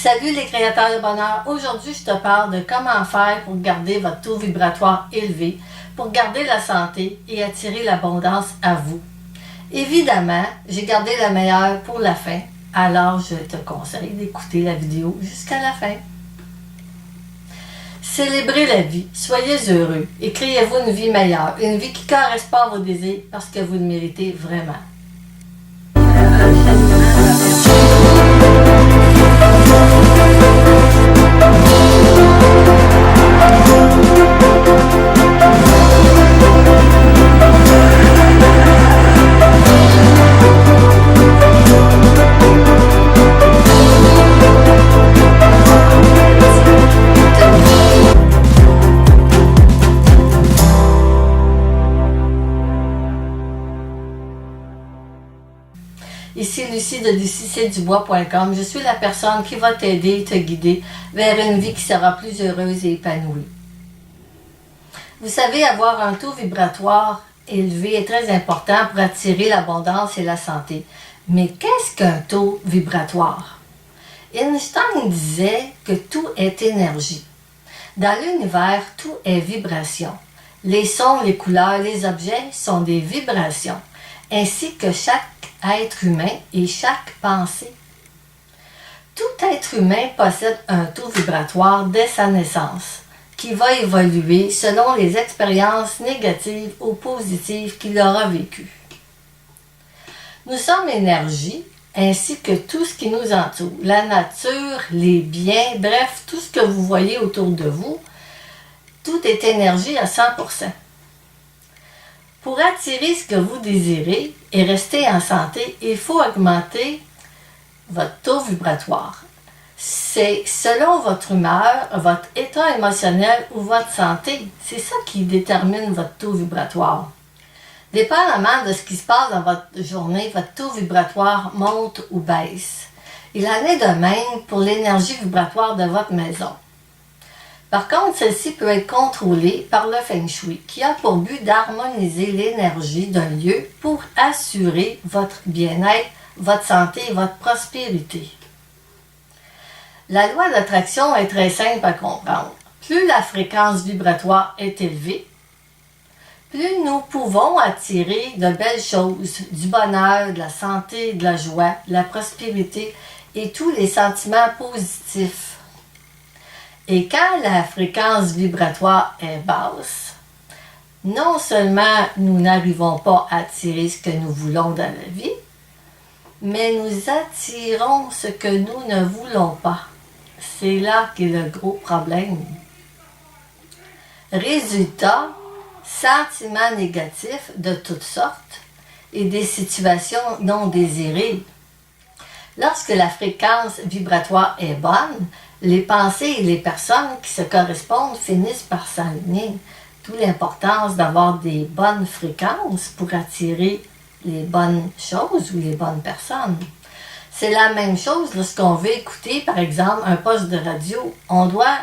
Salut les créateurs de bonheur, aujourd'hui je te parle de comment faire pour garder votre taux vibratoire élevé, pour garder la santé et attirer l'abondance à vous. Évidemment, j'ai gardé le meilleur pour la fin, alors je te conseille d'écouter la vidéo jusqu'à la fin. Célébrez la vie, soyez heureux et créez-vous une vie meilleure, une vie qui correspond à vos désirs parce que vous le méritez vraiment. Ici Lucie de lucicdubois.com. Je suis la personne qui va t'aider et te guider vers une vie qui sera plus heureuse et épanouie. Vous savez, avoir un taux vibratoire élevé est très important pour attirer l'abondance et la santé. Mais qu'est-ce qu'un taux vibratoire? Einstein disait que tout est énergie. Dans l'univers, tout est vibration. Les sons, les couleurs, les objets sont des vibrations, ainsi que chaque être humain et chaque pensée. Tout être humain possède un taux vibratoire dès sa naissance, qui va évoluer selon les expériences négatives ou positives qu'il aura vécues. Nous sommes énergie, ainsi que tout ce qui nous entoure, la nature, les biens, bref, tout ce que vous voyez autour de vous, tout est énergie à 100%. Pour attirer ce que vous désirez et rester en santé, il faut augmenter votre taux vibratoire. C'est selon votre humeur, votre état émotionnel ou votre santé. C'est ça qui détermine votre taux vibratoire. Dépendamment de ce qui se passe dans votre journée, votre taux vibratoire monte ou baisse. Il en est de même pour l'énergie vibratoire de votre maison. Par contre, celle-ci peut être contrôlée par le Feng Shui, qui a pour but d'harmoniser l'énergie d'un lieu pour assurer votre bien-être, votre santé et votre prospérité. La loi d'attraction est très simple à comprendre. Plus la fréquence vibratoire est élevée, plus nous pouvons attirer de belles choses, du bonheur, de la santé, de la joie, de la prospérité et tous les sentiments positifs. Et quand la fréquence vibratoire est basse, non seulement nous n'arrivons pas à attirer ce que nous voulons dans la vie, mais nous attirons ce que nous ne voulons pas. C'est là qu'est le gros problème. Résultat, sentiments négatifs de toutes sortes et des situations non désirées. Lorsque la fréquence vibratoire est bonne, les pensées et les personnes qui se correspondent finissent par s'aligner. D'où l'importance d'avoir des bonnes fréquences pour attirer les bonnes choses ou les bonnes personnes. C'est la même chose lorsqu'on veut écouter, par exemple, un poste de radio. On doit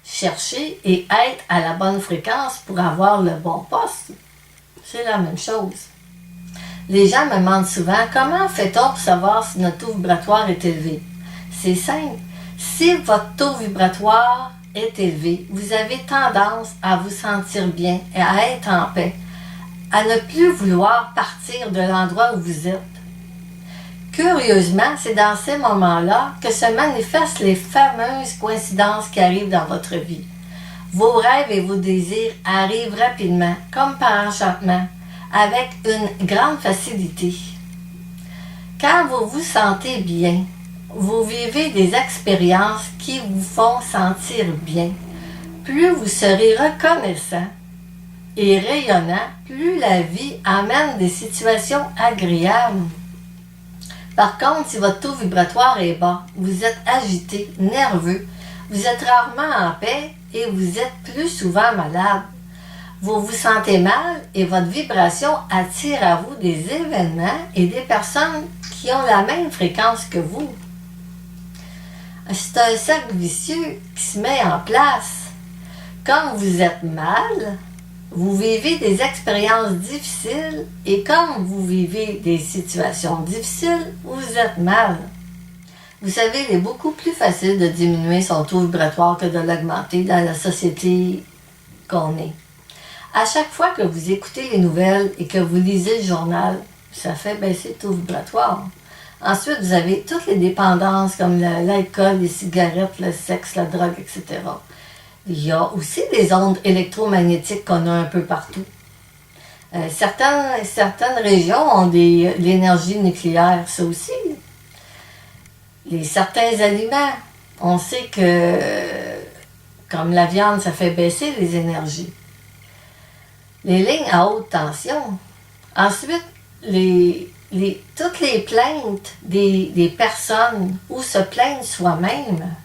chercher et être à la bonne fréquence pour avoir le bon poste. C'est la même chose. Les gens me demandent souvent comment fait-on pour savoir si notre taux vibratoire est élevé. C'est simple. Si votre taux vibratoire est élevé, vous avez tendance à vous sentir bien et à être en paix, à ne plus vouloir partir de l'endroit où vous êtes. Curieusement, c'est dans ces moments-là que se manifestent les fameuses coïncidences qui arrivent dans votre vie. Vos rêves et vos désirs arrivent rapidement, comme par enchantement, avec une grande facilité. Quand vous vous sentez bien, vous vivez des expériences qui vous font sentir bien. Plus vous serez reconnaissant et rayonnant, plus la vie amène des situations agréables. Par contre, si votre taux vibratoire est bas, vous êtes agité, nerveux, vous êtes rarement en paix et vous êtes plus souvent malade. Vous vous sentez mal et votre vibration attire à vous des événements et des personnes qui ont la même fréquence que vous. C'est un cercle vicieux qui se met en place. Quand vous êtes mal, vous vivez des expériences difficiles et comme vous vivez des situations difficiles, vous êtes mal. Vous savez, il est beaucoup plus facile de diminuer son taux vibratoire que de l'augmenter dans la société qu'on est. À chaque fois que vous écoutez les nouvelles et que vous lisez le journal, ça fait baisser le taux vibratoire. Ensuite, vous avez toutes les dépendances comme l'alcool, les cigarettes, le sexe, la drogue, etc. Il y a aussi des ondes électromagnétiques qu'on a un peu partout. Certaines régions ont l'énergie nucléaire, ça aussi. Certains aliments, on sait que, comme la viande, ça fait baisser les énergies. Les lignes à haute tension. Ensuite, toutes les plaintes des personnes ou se plaignent soi-même.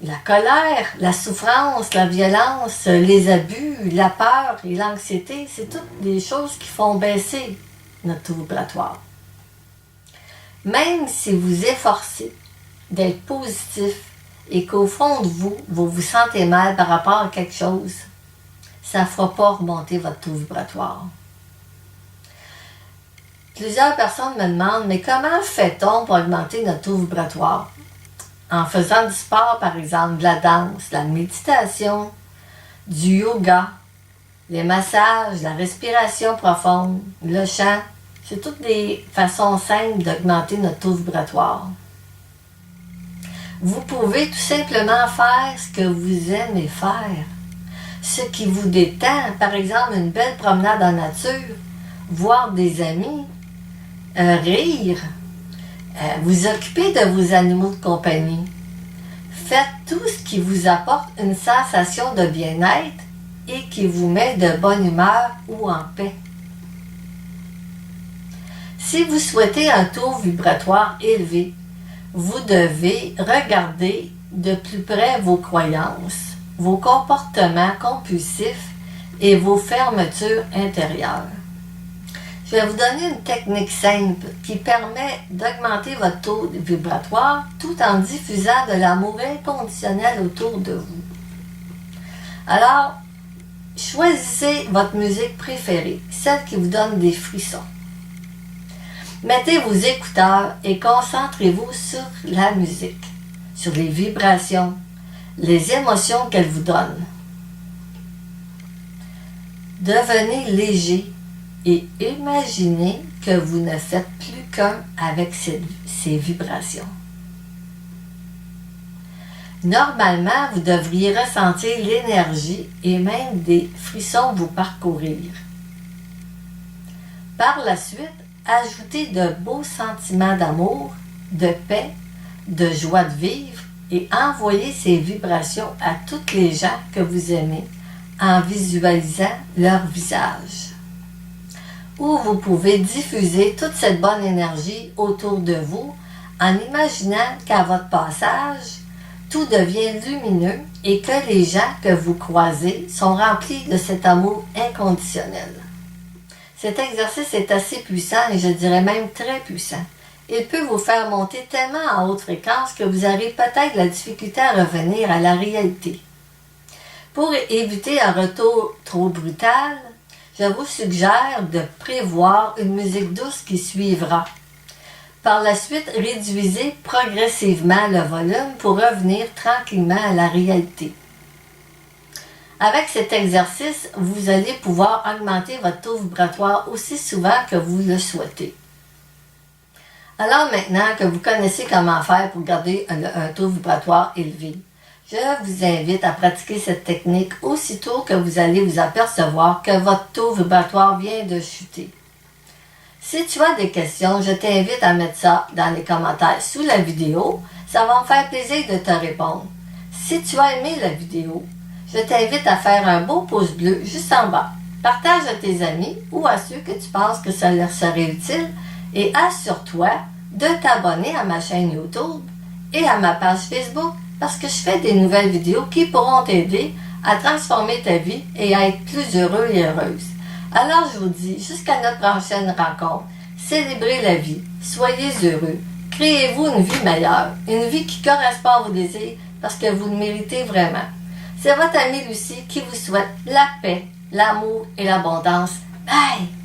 La colère, la souffrance, la violence, les abus, la peur et l'anxiété, c'est toutes des choses qui font baisser notre taux vibratoire. Même si vous efforcez d'être positif et qu'au fond de vous, vous vous sentez mal par rapport à quelque chose, ça ne fera pas remonter votre taux vibratoire. Plusieurs personnes me demandent, mais comment fait-on pour augmenter notre taux vibratoire? En faisant du sport, par exemple, de la danse, de la méditation, du yoga, les massages, la respiration profonde, le chant. C'est toutes des façons simples d'augmenter notre taux vibratoire. Vous pouvez tout simplement faire ce que vous aimez faire. Ce qui vous détend, par exemple, une belle promenade en nature, voir des amis, rire, vous occuper de vos animaux de compagnie. Faites tout ce qui vous apporte une sensation de bien-être et qui vous met de bonne humeur ou en paix. Si vous souhaitez un taux vibratoire élevé, vous devez regarder de plus près vos croyances, vos comportements compulsifs et vos fermetures intérieures. Je vais vous donner une technique simple qui permet d'augmenter votre taux vibratoire tout en diffusant de l'amour inconditionnel autour de vous. Alors, choisissez votre musique préférée, celle qui vous donne des frissons. Mettez vos écouteurs et concentrez-vous sur la musique, sur les vibrations, les émotions qu'elle vous donne. Devenez léger et imaginez que vous ne faites plus qu'un avec ces vibrations. Normalement, vous devriez ressentir l'énergie et même des frissons vous parcourir. Par la suite, ajoutez de beaux sentiments d'amour, de paix, de joie de vivre et envoyez ces vibrations à toutes les gens que vous aimez en visualisant leur visage. Ou vous pouvez diffuser toute cette bonne énergie autour de vous en imaginant qu'à votre passage, tout devient lumineux et que les gens que vous croisez sont remplis de cet amour inconditionnel. Cet exercice est assez puissant et je dirais même très puissant. Il peut vous faire monter tellement en haute fréquence que vous aurez peut-être la difficulté à revenir à la réalité. Pour éviter un retour trop brutal, je vous suggère de prévoir une musique douce qui suivra. Par la suite, réduisez progressivement le volume pour revenir tranquillement à la réalité. Avec cet exercice, vous allez pouvoir augmenter votre taux vibratoire aussi souvent que vous le souhaitez. Alors maintenant que vous connaissez comment faire pour garder un taux vibratoire élevé, je vous invite à pratiquer cette technique aussitôt que vous allez vous apercevoir que votre taux vibratoire vient de chuter. Si tu as des questions, je t'invite à mettre ça dans les commentaires sous la vidéo. Ça va me faire plaisir de te répondre. Si tu as aimé la vidéo, je t'invite à faire un beau pouce bleu juste en bas. Partage à tes amis ou à ceux que tu penses que ça leur serait utile et assure-toi de t'abonner à ma chaîne YouTube et à ma page Facebook parce que je fais des nouvelles vidéos qui pourront t'aider à transformer ta vie et à être plus heureux et heureuse. Alors je vous dis, jusqu'à notre prochaine rencontre, célébrez la vie, soyez heureux, créez-vous une vie meilleure, une vie qui correspond à vos désirs parce que vous le méritez vraiment. C'est votre amie Lucie qui vous souhaite la paix, l'amour et l'abondance. Bye!